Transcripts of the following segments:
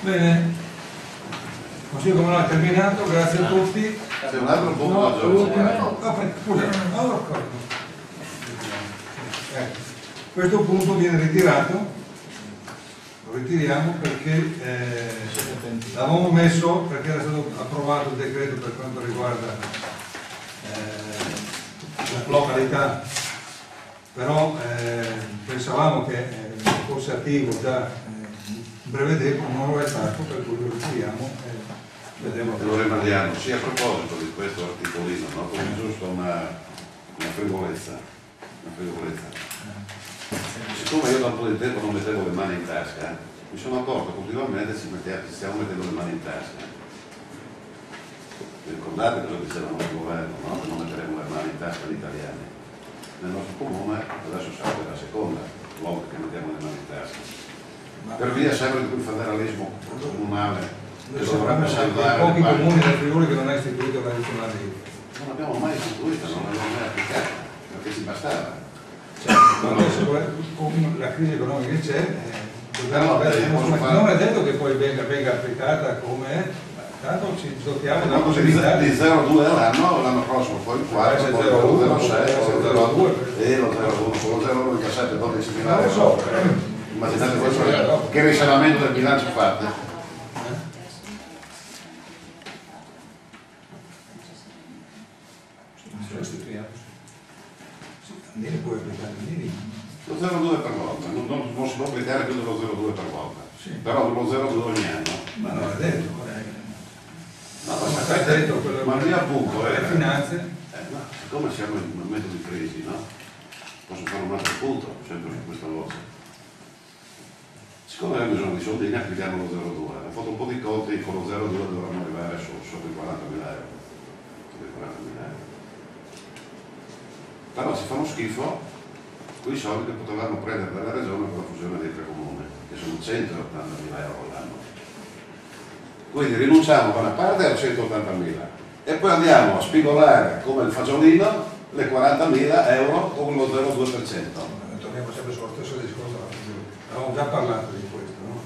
Bene, così come l'ho terminato, grazie a tutti. C'è un altro punto, Scusa, questo punto viene ritirato, lo ritiriamo perché l'avevamo messo perché era stato approvato il decreto per quanto riguarda la località, però pensavamo che fosse attivo già in breve tempo, non lo è stato, per cui lo ritiriamo e vedremo. Lo rimandiamo. Sì, a proposito di questo articolino, no? Come giusto una frivolezza. Siccome io da un po' di tempo non mettevo le mani in tasca, mi sono accorto che continuamente ci stiamo mettendo le mani in tasca. Vi ricordate cosa dicevano il governo, no? Che non metteremo le mani in tasca agli italiani. Nel nostro comune adesso sarebbe la seconda volta che mettiamo le mani in tasca. Per via sempre di quel federalismo comunale che dovrebbe salvare pochi comuni del Friuli che non ha istituito la regionale. Non l'abbiamo mai istituita, non l'abbiamo mai applicata, perché ci bastava. Adesso con la crisi economica che c'è, non è detto che poi venga applicata come tanto ci dotiamo della possibilità di 0,2 all'anno, l'anno prossimo poi il 4, poi lo 0,6, lo 0,2 e lo 0,1, solo 0,17, 12 miliardi. Immaginate questo, che risanamento del bilancio fate. Lo 0,2 per volta, non si può applicare più dello 0,2 per volta, sì. Però lo 0,2 ogni anno. Ma non è detto. Ma lì appunto le finanze. No, siccome siamo in un momento di crisi, no? Posso fare un altro punto, sempre su questa voce. Siccome abbiamo bisogno di soldini, applichiamo lo 0,2. Ho fatto un po' di conti, con lo 0,2 dovremmo arrivare sopra i 40.000 euro. Sopra i 40.000 euro. Però ci fanno schifo quei soldi che potevamo prendere dalla regione per la fusione dei tre comuni, che sono 180.000 euro l'anno. Quindi rinunciamo da una parte a 180.000 e poi andiamo a spigolare come il fagiolino le 40.000 euro con lo 0,2%. Torniamo sempre sullo stesso discorso, avevamo già parlato di questo, no?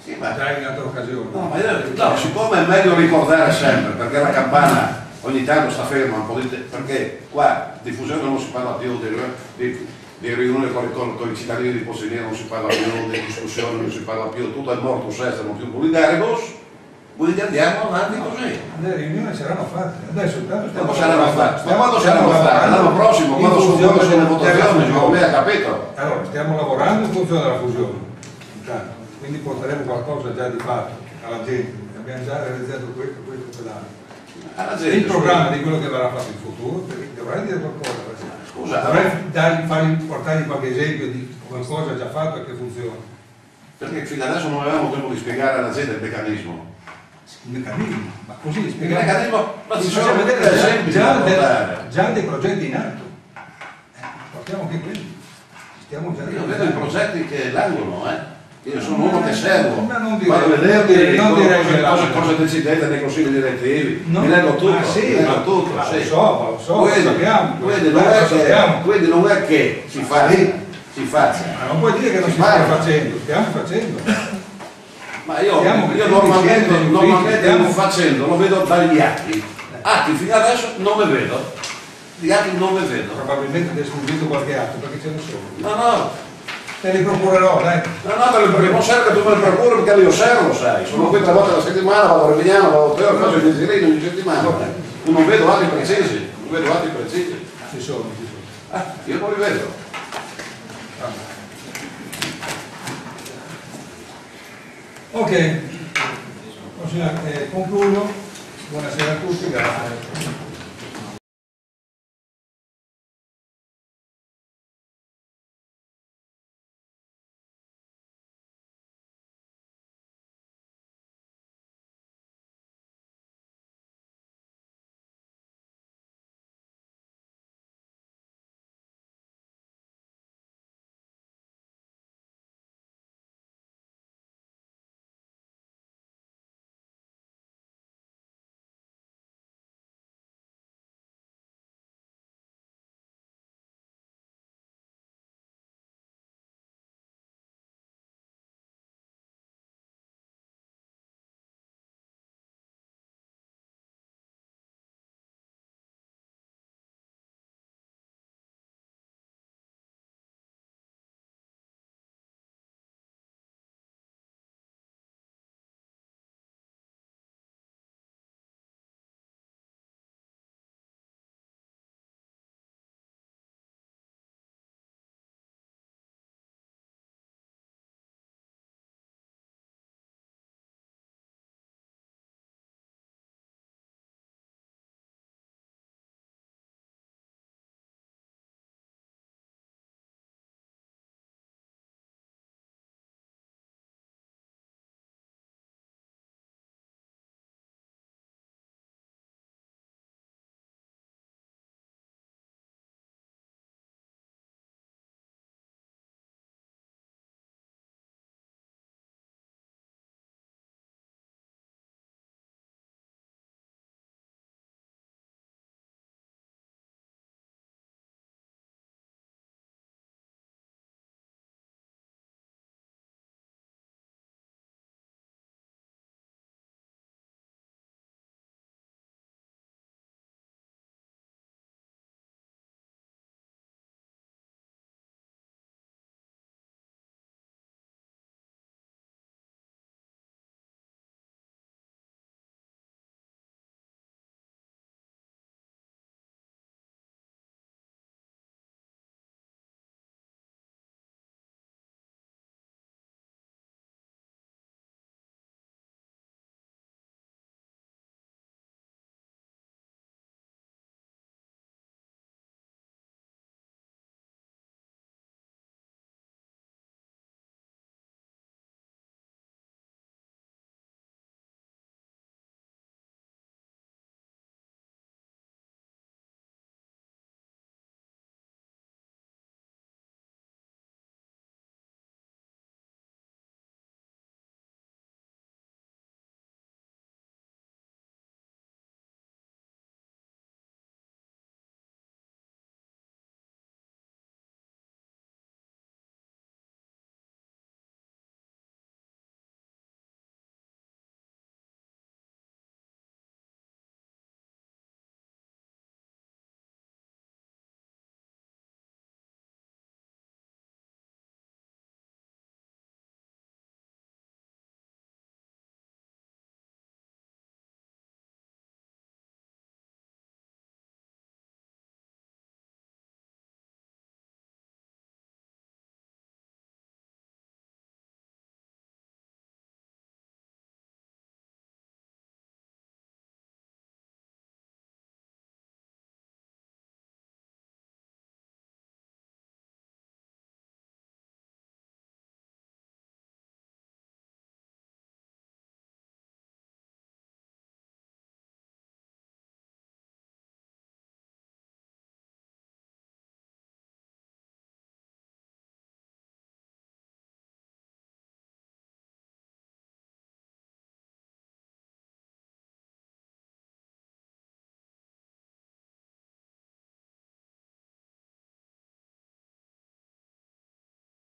Sì, ma già in altre occasioni. No, siccome è meglio ricordare sempre, perché la campana ogni tanto sta ferma un po' di tempo, perché qua di fusione non si parla più di riunioni con i cittadini di Possinero, non si parla più di discussioni, non si parla più, tutto è morto, non più poligaribus, quindi andiamo avanti così. Le riunioni saranno fatte, adesso intanto quando saranno fatte? Ma quando saranno fatte? L'anno prossimo, quando sono le votazioni, non lei ha capito? Allora, stiamo lavorando in funzione della fusione, intanto, quindi porteremo qualcosa già di fatto alla gente, abbiamo già realizzato questo e l'altro. Il programma di quello che verrà fatto in futuro, dovrai dire qualcosa. Scusa, dovrei portargli qualche esempio di qualcosa già fatto e che funziona. Perché fino adesso non avevamo tempo di spiegare alla gente il meccanismo. Il meccanismo? Ma così spiegare. Il meccanismo, ma ci facciamo vedere già dei progetti in atto. Portiamo anche quelli. Io vedo i progetti che languono, Io sono uno che seguo, vado a vederli cosa decidete nei consigli direttivi, mi leggo tutto, lo so, quindi non è che si faccia. Ma non puoi dire che non si sta facendo, stiamo facendo. Ma io normalmente non facendo, lo vedo dagli atti fino adesso non ne vedo, gli atti non ne vedo. Probabilmente ti è sfuggito qualche atto, perché ce ne sono. No. Te li procurerò, dai. No, perché non serve che tu me li procuri, perché io osservo, sai. Sono qui 3 volte alla settimana, vado a Revignano, vado a Teo, faccio i desiderini ogni settimana. Non vedo atti precisi, Ci sono. Io non li vedo. Ok, concludo. Buonasera a tutti, grazie.